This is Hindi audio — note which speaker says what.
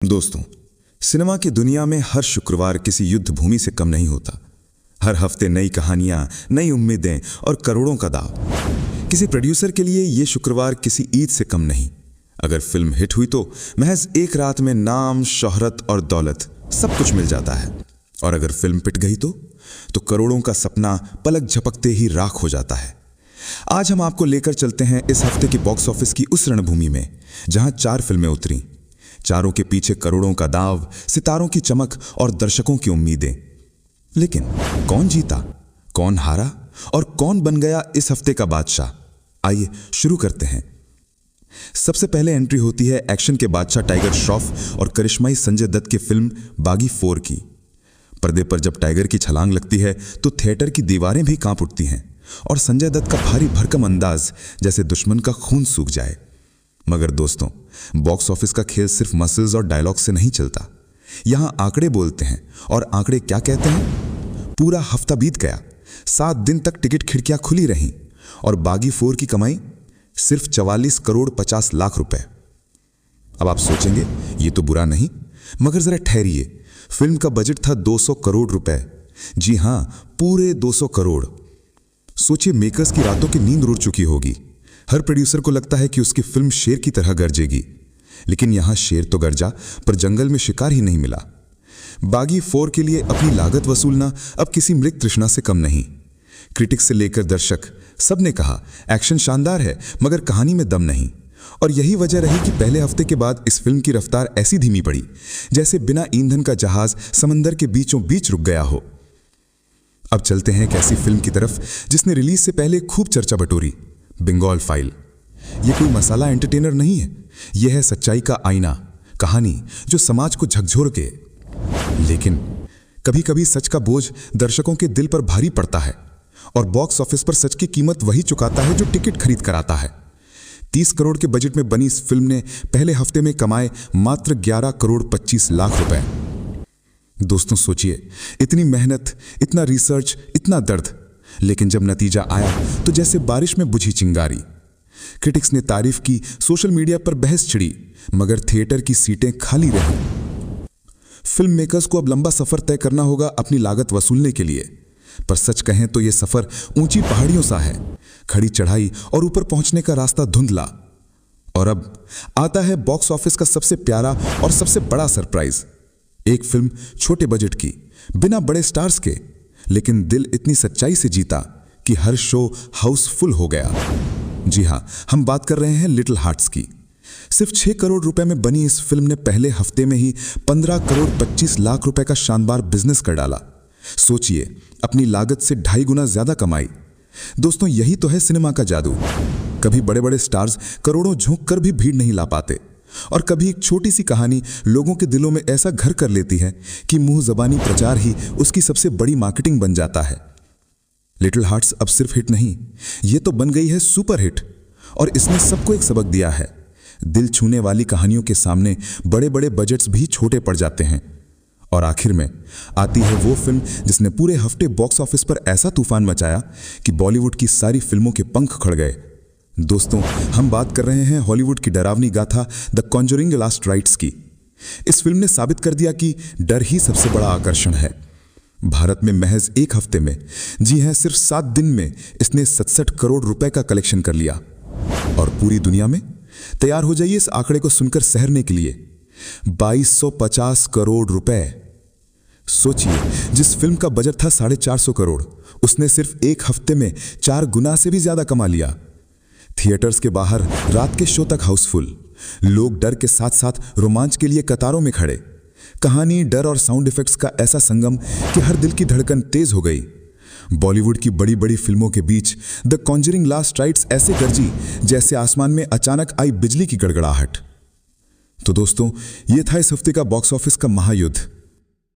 Speaker 1: दोस्तों, सिनेमा की दुनिया में हर शुक्रवार किसी युद्ध भूमि से कम नहीं होता। हर हफ्ते नई कहानियां, नई उम्मीदें और करोड़ों का दाव। किसी प्रोड्यूसर के लिए ये शुक्रवार किसी ईद से कम नहीं। अगर फिल्म हिट हुई तो महज एक रात में नाम, शोहरत और दौलत सब कुछ मिल जाता है। और अगर फिल्म पिट गई तो करोड़ों का सपना पलक झपकते ही राख हो जाता है। आज हम आपको लेकर चलते हैं इस हफ्ते की बॉक्स ऑफिस की उस रणभूमि में जहां 4 फिल्में उतरी। चारों के पीछे करोड़ों का दाव, सितारों की चमक और दर्शकों की उम्मीदें। लेकिन कौन जीता, कौन हारा और कौन बन गया इस हफ्ते का बादशाह? आइए शुरू करते हैं। सबसे पहले एंट्री होती है एक्शन के बादशाह टाइगर श्रॉफ और करिश्माई संजय दत्त की फिल्म बागी 4 की। पर्दे पर जब टाइगर की छलांग लगती है तो थिएटर की दीवारें भी कांप उठती हैं और संजय दत्त का भारी भरकम अंदाज जैसे दुश्मन का खून सूख जाए। मगर दोस्तों, बॉक्स ऑफिस का खेल सिर्फ मसल्स और डायलॉग से नहीं चलता। यहां आंकड़े बोलते हैं। और आंकड़े क्या कहते हैं? पूरा हफ्ता बीत गया, 7 दिन तक टिकट खिड़कियां खुली रहीं और बागी 4 की कमाई सिर्फ 44 करोड़ 50 लाख रुपए। अब आप सोचेंगे ये तो बुरा नहीं, मगर जरा ठहरिए। फिल्म का बजट था 200 करोड़ रुपए। जी हां, पूरे 200 करोड़। सोचिए, मेकर्स की रातों की नींद उड़ चुकी होगी। हर प्रोड्यूसर को लगता है कि उसकी फिल्म शेर की तरह गरजेगी। लेकिन यहां शेर तो गरजा, पर जंगल में शिकार ही नहीं मिला। बागी 4 के लिए अपनी लागत वसूलना अब किसी मृग तृष्णा से कम नहीं। क्रिटिक्स से लेकर दर्शक सब ने कहा एक्शन शानदार है, मगर कहानी में दम नहीं। और यही वजह रही कि पहले हफ्ते के बाद इस फिल्म की रफ्तार ऐसी धीमी पड़ी जैसे बिना ईंधन का जहाज समंदर के बीचों बीच रुक गया हो। अब चलते हैं एक ऐसी फिल्म की तरफ जिसने रिलीज से पहले खूब चर्चा बटोरी, बंगाल फाइल। यह कोई मसाला एंटरटेनर नहीं है, यह है सच्चाई का आईना, कहानी जो समाज को झकझोर के। लेकिन कभी कभी सच का बोझ दर्शकों के दिल पर भारी पड़ता है और बॉक्स ऑफिस पर सच की कीमत वही चुकाता है जो टिकट खरीद कर आता है। 30 करोड़ के बजट में बनी इस फिल्म ने पहले हफ्ते में कमाए मात्र 11 करोड़ 25 लाख रुपए। दोस्तों सोचिए, इतनी मेहनत, इतना रिसर्च, इतना दर्द, लेकिन जब नतीजा आया तो जैसे बारिश में बुझी चिंगारी। क्रिटिक्स ने तारीफ की, सोशल मीडिया पर बहस छिड़ी, मगर थिएटर की सीटें खाली रहीं। फिल्म मेकर्स को अब लंबा सफर तय करना होगा अपनी लागत वसूलने के लिए। पर सच कहें तो यह सफर ऊंची पहाड़ियों सा है, खड़ी चढ़ाई और ऊपर पहुंचने का रास्ता धुंधला। और अब आता है बॉक्स ऑफिस का सबसे प्यारा और सबसे बड़ा सरप्राइज। एक फिल्म छोटे बजट की, बिना बड़े स्टार्स के, लेकिन दिल इतनी सच्चाई से जीता कि हर शो हाउसफुल हो गया। जी हां, हम बात कर रहे हैं लिटिल हार्ट्स की। सिर्फ 6 करोड़ रुपए में बनी इस फिल्म ने पहले हफ्ते में ही 15 करोड़ 25 लाख रुपए का शानदार बिजनेस कर डाला। सोचिए, अपनी लागत से 2.5 गुना ज्यादा कमाई। दोस्तों, यही तो है सिनेमा का जादू। कभी बड़े बड़े स्टार्स करोड़ों झोंक कर भी भीड़ नहीं ला पाते, और कभी एक छोटी सी कहानी लोगों के दिलों में ऐसा घर कर लेती है कि मुंह जबानी प्रचार ही उसकी सबसे बड़ी मार्केटिंग बन जाता है। लिटिल हार्ट्स अब सिर्फ हिट नहीं, ये तो बन गई है सुपर हिट। और इसने सबको एक सबक दिया है, दिल छूने वाली कहानियों के सामने बड़े बड़े बजट्स भी छोटे पड़ जाते हैं। और आखिर में आती है वो फिल्म जिसने पूरे हफ्ते बॉक्स ऑफिस पर ऐसा तूफान मचाया कि बॉलीवुड की सारी फिल्मों के पंख खड़ गए। दोस्तों, हम बात कर रहे हैं हॉलीवुड की डरावनी गाथा द कॉन्जरिंग लास्ट राइट्स की। इस फिल्म ने साबित कर दिया कि डर ही सबसे बड़ा आकर्षण है। भारत में महज एक हफ्ते में, जी हां, सिर्फ 7 दिन में इसने 67 करोड़ रुपए का कलेक्शन कर लिया। और पूरी दुनिया में तैयार हो जाइए इस आंकड़े को सुनकर सहरने के लिए, 2250 करोड़ रुपए। सोचिए, जिस फिल्म का बजट था 450 करोड़, उसने सिर्फ एक हफ्ते में 4 गुना से भी ज्यादा कमा लिया। थिएटर्स के बाहर रात के शो तक हाउसफुल, लोग डर के साथ साथ रोमांच के लिए कतारों में खड़े। कहानी, डर और साउंड इफेक्ट्स का ऐसा संगम कि हर दिल की धड़कन तेज हो गई। बॉलीवुड की बड़ी बड़ी फिल्मों के बीच द कॉन्जरिंग लास्ट राइट्स ऐसे गरजी जैसे आसमान में अचानक आई बिजली की गड़गड़ाहट। तो दोस्तों, यह था इस हफ्ते का बॉक्स ऑफिस का महायुद्ध।